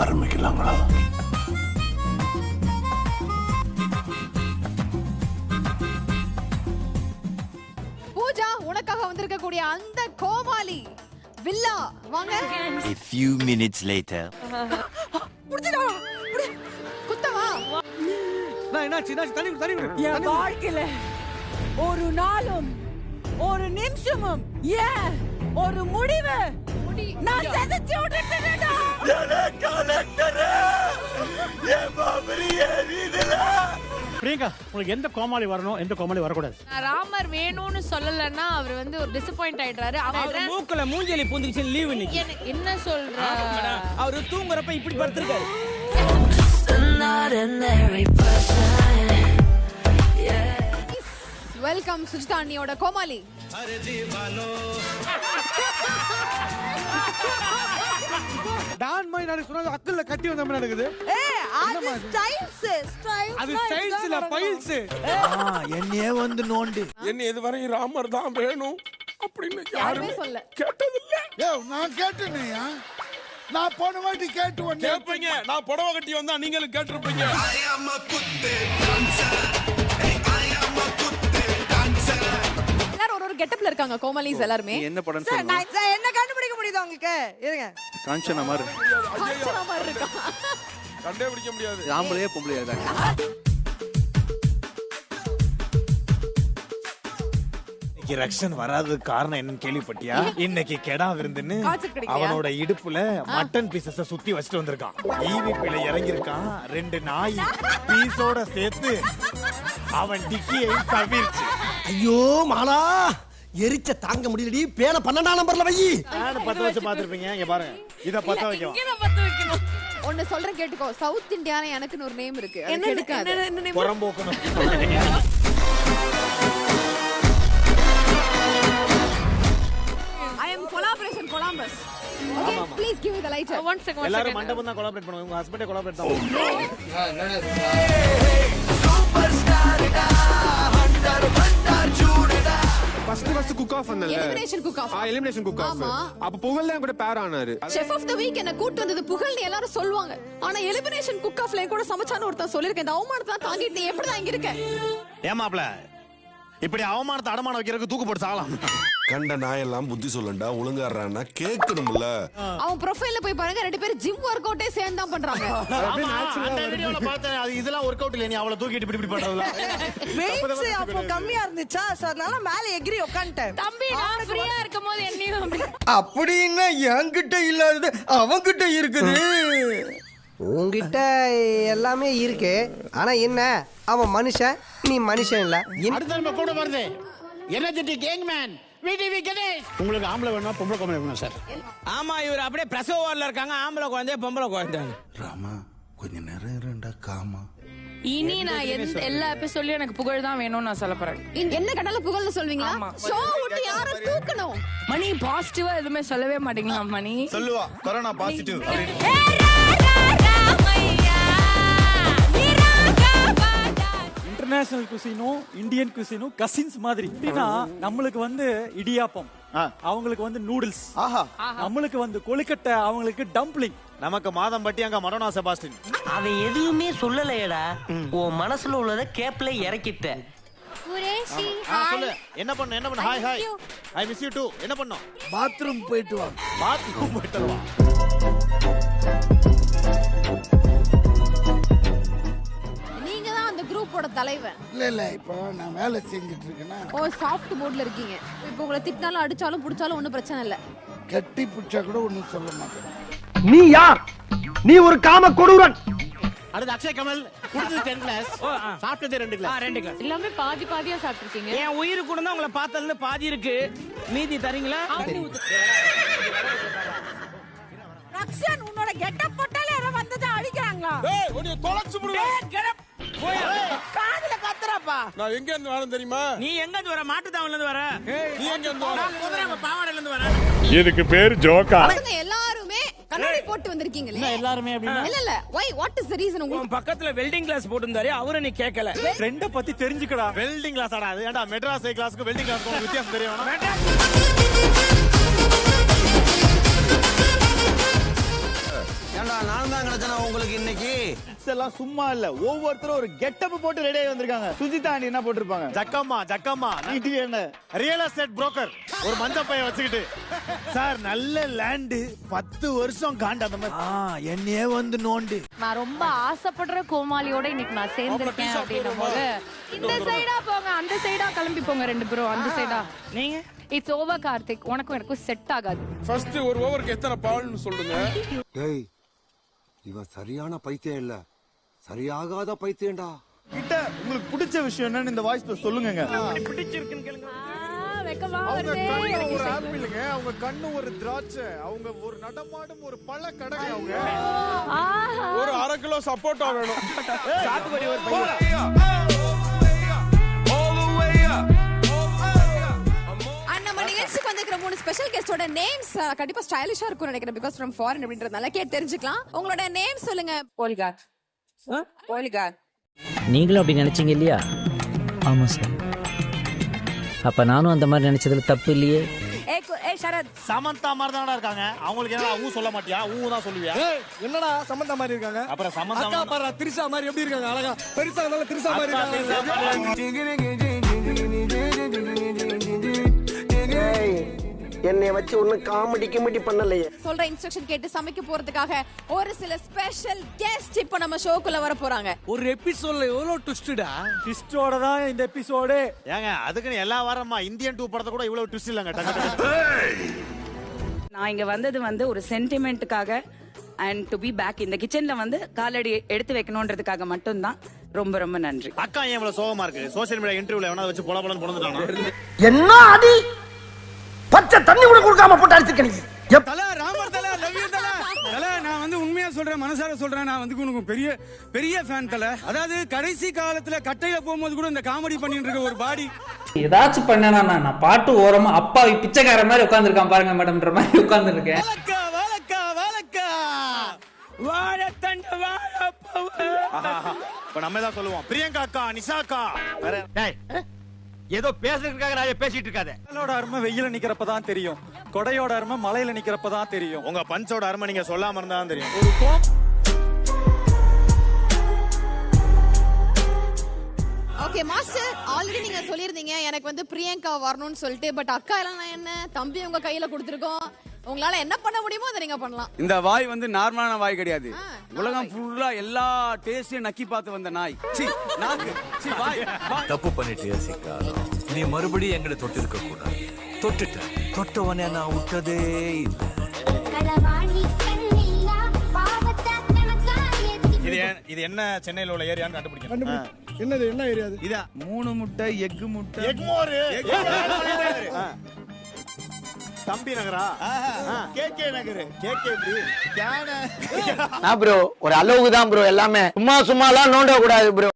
ஆரம்பிக்கலாங்களா? பூஜா, உனக்காக வந்திருக்கக்கூடிய அந்த கோமாளி வில்லா வாங்க. A few minutes later. குத்தவா? என் வாழ்க்கையில ஒரு நாளும் ஒரு நிமிஷமும் ஏன் ஒரு முடிவு நான் செதச்சு விட்டுட்டேன்டா. பிரியங்கா, உங்களுக்கு எந்த கோமாளி வரணும், எந்த கோமாளி வரக்கூடாது? ராமர் வேணும்னு சொல்லலன்னா அவர் வந்து ஒரு டிசப்பாயிண்ட் ஆயிடுறாரு. அவர் மூக்குல மூஞ்சலி பூந்துச்சு லீவ் இன்னைக்கு. என்ன சொல்ற? அவரு தூங்குறப்ப இப்படி படுத்திருக்காரு. வெல்கம் சுஜிதா அண்ணியோட கோமாளி. டான் மாதிரி நான் சொன்னது அக்கல்ல கட்டி வந்த மாதிரி நடக்குது. அது ஸ்டைல்ஸ் இல்ல பைல்ஸ். என்னையே வந்து நோண்டு. என்ன இதுவரை ராமர் தான் வேணும் அப்படின்னு யாருமே சொல்ல. கேட்டதில்ல. நான் கேட்டேனையா? நான் போன வாட்டி கேட்டு வந்தேன். கேட்பீங்க. நான் புடவை கட்டி வந்தா நீங்களும் கேட்டிருப்பீங்க. எல்லாரும் ஒரு கெட்டப்ல இருக்காங்க கோமாளிஸ் எல்லாரும். என்ன படம் சார் நான் என்ன கண்டுபிடிக்க முடியுது உங்களுக்கு? இருங்க. காஞ்சனா மாதிரி காஞ்சனா மாதிரி இருக்கா? கண்டே பிடிக்க முடியாது. ஆம்பளையே பொம்பளையா தான். ரக்ஷன் வராததுக்கு காரணம் என்னன்னு கேள்விப்பட்டியா? இன்னைக்கு கெடா விருந்துன்னு அவனோட இடுப்புல மட்டன் பீசஸ சுத்தி வச்சுட்டு வந்திருக்கான். ஈவிபில இறங்கி இருக்கான். 2 நாய் பீஸோட சேர்த்து அவன் டிக்கியை கவிழ்ச்சு. ஐயோ மாலா, எரிச்ச தாங்க முடியலடி. பேன 12ஆம் நம்பர்ல வை. நான் 10 வச்சு பாத்துருப்பீங்க. இங்க பாருங்க, இத 10 வைக்கலாம். இங்க பத்து வைக்கணும். ஒன்னு சொல்றேன் கேட்டுக்கோ. சவுத் இந்தியால எனக்குன்னு ஒரு நேம் இருக்கு. அது எடுக்காத. புறம்போக்கணும். I am collaboration Columbus. Okay, please give me the lighter. One second. எல்லாரும் மண்டபம் தான் கொலாபரேட் பண்ணுவாங்க. உங்க ஹஸ்பண்டே கொலாபரேட் தான். ஃபர்ஸ்ட் குக் ஆஃப் வந்தல்ல. Elimination cook off. Elimination cook off. ஆமா. அப்ப புகழ் தான் கூட பேர் ஆனாரு. Chef of the week என்ன கூட்டி வந்தது புகழ்னு எல்லாரும் சொல்லுவாங்க. ஆனா எலிமினேஷன் குக் ஆஃப்ல கூட சமைச்சான்னு ஒருத்தன் சொல்லிருக்கேன். இந்த அவமானத்தை தாங்கிட்டு நீ எப்படி தான் இங்க இருக்க? ஏமாப்ல, இப்படி அவமானத்தை அடமான வைக்கிறதுக்கு தூக்கு போட்டு சாகலாம். கண்ட நாயெல்லாம் புத்தி சொல்லண்டா, ஒழுங்காடுறான்னா கேட்கணும்ல. அவன் ப்ரொஃபைல்ல போய் பாருங்க, 2 பேரும் ஜிம் ஒர்க் அவுட்டே சேர்ந்து தான் பண்றாங்க. அந்த வீடியோல பார்த்தேன். அது இதெல்லாம் ஒர்க் அவுட் இல்ல. நீ அவளை தூக்கிட்டு இப்படி பண்றதுல வெயிட்ஸ் அப்போ கம்மியா இருந்துச்சா? சோ அதனால மேல எகிரி உட்கார்ந்தேன். தம்பி, நான் ஃப்ரீயா இருக்கும்போது என்னையும் அப்படி. அப்படின்னா என்கிட்ட இல்லாதது அவன்கிட்ட இருக்குது. உன்கிட்ட எல்லாமே இருக்கு. ஆனா என்ன, அவன் மனுஷன், நீ மனுஷன் இல்ல. அடுத்த நம்ம கூட வருது எனர்ஜெட்டிக் கேங்மேன் விடிவி கணேஷ். உங்களுக்கு ஆம்பளை வேணுமா பொம்பளை கோமாளி வேணுமா சார்? ஆமா, இவர் அப்படியே பிரசவ வார்டுல இருக்காங்க. ஆம்பளை குழந்தை பொம்பளை குழந்தை. ராமா, கொஞ்ச நேரம் இருண்டா காமா. இனி நான் எல்லா எபிசோட்லயும் எனக்கு புகழ் தான் வேணும்னு நான் சொல்ல போறேன். என்ன கடல புகழ்னு சொல்வீங்களா? ஷோ விட்டு யாரை தூக்கணும்? மணி பாசிட்டிவா எதுவுமே சொல்லவே மாட்டீங்களா? மணி சொல்லுவா கொரோனா பாசிட்டிவ். இன்டர்நேஷனல் குசினும் இந்தியன் குசினும் கசின்ஸ் மாதிரி. எப்படின்னா நம்மளுக்கு வந்து இடியாப்பம், அவங்களுக்கு வந்து நூடுல்ஸ். நம்மளுக்கு வந்து கொழுக்கட்டை, அவங்களுக்கு டம்ப்ளிங். நமக்கு மாதம் பட்டி அங்க மரோனா செபாஸ்டின். அவன் எதுவுமே சொல்லலையடா. உன் மனசுல உள்ளத கேப்ல இறக்கிட்ட. சொல்லு, என்ன பண்ண hi hi I miss you to. என்ன பண்ணோம்? பாத்ரூம் போயிட்டு வா. பாத்ரூம் போயிட்டு வா. நீங்க தான் அந்த குரூப்போட தலைவன். இல்ல இப்போ நான் வேலை செஞ்சுட்டு இருக்கேன்னா. ஓ, சாஃப்ட் போர்ட்ல இருக்கீங்க. இப்போ உங்களை திட்டினாலும் அடிச்சாலும் புடிச்சாலும் ஒண்ணும் பிரச்சனை இல்ல. கட்டி பிடிச்சா கூட ஒண்ணும் சொல்ல மாட்டேன். நீ யார்? நீ ஒரு காம கொடூரன். அடுத்து அக்ஷய் கமல் குடிச்சது 10 கிளாஸ், சாப்பிட்டது 2 கிளாஸ். 2 கிளாஸ். எல்லாமே பாதி பாதியா சாப்பிட்டுருக்கீங்க. என் உயிரு கூட தான் உங்களை பார்த்ததுல பாதி இருக்கு. மீதி தரீங்களா? ரக்ஷன், உன்னோட கெட்டப் போட்டாலே யாரோ வந்தத அடிக்கறாங்களா? டேய், உன்னை தொலைச்சு புடுவேன். காதுல கத்துறப்பா. நான் எங்க இருந்து வரேன் தெரியுமா? நீ எங்க இருந்து வர? மாட்டு தாவல்ல இருந்து வர? நீ எங்க இருந்து வர? நான் குதிரை பாவாடையில இருந்து வர. இதுக்கு பேர் ஜோக்கா. பசங்க எல்லாரும் கண்ணாடி போட்டு வந்திருக்கீங்களே. எல்லாரும் அப்படினா இல்ல why, what is the reason? உன் பக்கத்துல வெல்டிங் கிளாஸ் போட்டுந்தாரு, அவரை நீ கேட்கல. ட்ரெண்ட பத்தி தெரிஞ்சுக்கடா. வெல்டிங் கிளாஸ் ஆடா அது. ஏன்டா மெட்ராஸ் ஐ கிளாஸ்க்கு வெல்டிங் கிளாஸ்க்கு வித்தியாசம் தெரியுமா? ஏன்டா நான் தான் எல்லாம் சும்மா இல்ல, ஒவ்வொருத்தரும் ஒரு கெட்டப் போட்டு ரெடி ஆகி வந்திருக்காங்க. சுஜிதா ஆண்டி என்ன போட்டிருப்பாங்க? ஜக்கம்மா நீட்டி என்ன ரியல் எஸ்டேட் புரோக்கர் ஒரு மஞ்ச பைய வச்சுக்கிட்டு, சார் நல்ல லேண்ட் 10 வருஷம் காண்டு அந்த மாதிரி என்னையே வந்து நோண்டு. நான் ரொம்ப ஆசைப்படுற கோமாளியோட இன்னைக்கு நான் சேர்ந்திருக்கேன் அப்படின்னும் போது இந்த சைடா போங்க, அந்த சைடா கிளம்பி போங்க ரெண்டு பேரும், அந்த சைடா. நீங்க இட்ஸ் ஓவர் கார்த்திக், உனக்கும் எனக்கும் செட் ஆகாது. ஃபர்ஸ்ட் ஒரு ஓவருக்கு எத்தனை பால்னு சொல்லுங்க. ஏய் இவன் சரியான பைத்தியம் இல்ல, சரியாகாத பைத்தியம்டா. கிட்ட உங்களுக்கு பிடிச்ச விஷயம் என்னன்னு இந்த வாய்ஸ்ல சொல்லுங்க. அவங்க கண்ணு ஒரு ஆப்பிளுங்க, அவங்க கண்ணு ஒரு திராட்சை, அவங்க ஒரு நடமாடும் ஒரு பழ கடை, அவங்க ஒரு 1/2 கிலோ சப்போட்டா வேணும். சாத்துக்குடி ஒரு பைய. நம்ம நிகழ்ச்சிக்கு வந்திருக்கிற 3 ஸ்பெஷல் கெஸ்டோட நேம்ஸ் கண்டிப்பா ஸ்டைலிஷா இருக்கும்னு நினைக்கிறேன். பிகாஸ் ஃப்ரம் ஃபாரின் அப்படின்றதுனால கேட்டு தெரிஞ்சுக்கலாம். உங்களோட நேம் சொல்லுங்க. போலிகா நீங்களும் அப்படி நினைச்சீங்க இல்லையா? ஆமா சார். அப்ப நானும் அந்த மாதிரி நினைச்சதுல தப்பு இல்லையே. சரத் சமந்தா மாதிரி தானடா இருக்காங்க. அவங்களுக்கு என்ன ஊ சொல்ல மாட்டியா? ஊ தான் சொல்லுவியா? என்னடா சமந்தா மாதிரி இருக்காங்க? அப்புறம் சமந்தா அக்கா பாரு திரிஷா மாதிரி எப்படி இருக்காங்க? அழகா பெருசா இருந்தாலும் திரிஷா மாதிரி இருக்காங்க. என்னை வச்சு ஒன்னும் காமெடி பண்ணலையே. சொல்ற இன்ஸ்ட்ரக்ஷன் கேட்டு சமைக்க போறதுக்காக ஒரு சில ஸ்பெஷல் கெஸ்ட் இப்ப நம்ம ஷோக்குள்ள வர போறாங்க. ஒரு எபிசோட்ல எவ்வளவு ட்விஸ்டா? ட்விஸ்டோட தான் இந்த எபிசோடு. ஏங்க அதுக்குன்னு எல்லா வாரமா இந்தியன் 2 படத்தை கூட இவ்வளவு ட்விஸ்ட் இல்லங்க. நான் இங்க வந்தது ஒரு சென்டிமெண்ட்டுக்காக அண்ட் டு பி பேக் இந்த கிச்சன்ல காலடி எடுத்து வைக்கணும்ன்றதுக்காக மட்டும்தான். ரொம்ப ரொம்ப நன்றி. அக்கா ஏன் இவ்வளவு சோகமா இருக்கு? சோசியல் மீடியா இன்டர்வியூல எவனாவது வச்சு பொலபொலன்னு பொளந்துட்டானா? என்ன அடி பச்சை தண்ணி கூட கொடுக்காம போட்டு அடிச்சிருக்கீங்க. தல ராமர் தல லவ் யூ தல. தல நான் உண்மையா சொல்றேன், மனசார சொல்றேன், நான் உனக்கு பெரிய பெரிய ஃபேன் தல. அதாவது கடைசி காலத்துல கட்டையில போகும்போது கூட இந்த காமெடி பண்ணிட்டு இருக்க ஒரு பாடி. ஏதாச்சும் பண்ணனா நான் பாட்டு ஓரமா அப்பா பிச்சைக்கார மாதிரி உட்கார்ந்துருக்கான் பாருங்க மேடம்ன்ற மாதிரி உட்கார்ந்துருக்கேன். வாழத்தண்டு இப்ப நம்ம தான் சொல்லுவோம் பிரியங்கா அக்கா, நிஷா அக்கா. ஏதோ பேசுறதுக்காக நான் பேசிட்டு இருக்காத. மலையோட அருமை வெயில நிக்கிறப்ப தான் தெரியும், கொடையோட அருமை மலையில நிக்கிறப்ப தான் தெரியும். உங்க பஞ்சோட அருமை நீங்க சொல்லாம இருந்தா தான் தெரியும். ஓகே மாஸ்டர், ஆல்ரெடி நீங்க சொல்லிருந்தீங்க எனக்கு பிரியங்கா வரணும்னு சொல்லிட்டு. பட் அக்கா எல்லாம் என்ன தம்பி உங்க கையில கொடுத்துருக்கோம், உங்களால என்ன பண்ண முடியுமோ அதை நீங்க பண்ணலாம். இந்த வாய் நார்மலான வாய் கிடையாது. உலகம் ஃபுல்லா எல்லா டேஸ்டையும் நக்கி பார்த்து வந்த நாய். நாக்கு வாய். தப்பு பண்ணிட்டு யோசிக்கா, நீ மறுபடியும் எங்களை தொட்டு இருக்க கூடாது. தொட்டவனே நான் விட்டதே இல்லை. இது என்ன சென்னையில உள்ள ஏரியான்னு கண்டுபிடிக்கணும். என்னது என்ன ஏரியா? இதா 3 முட்டை எக் முட்டை எக்மோர் தம்பி நகரா, கேகே நகர், கேகே ப்ரோ ஒரு அளவுக்கு தான் ப்ரோ, எல்லாமே சும்மாலாம் நோண்ட கூடாது ப்ரோ.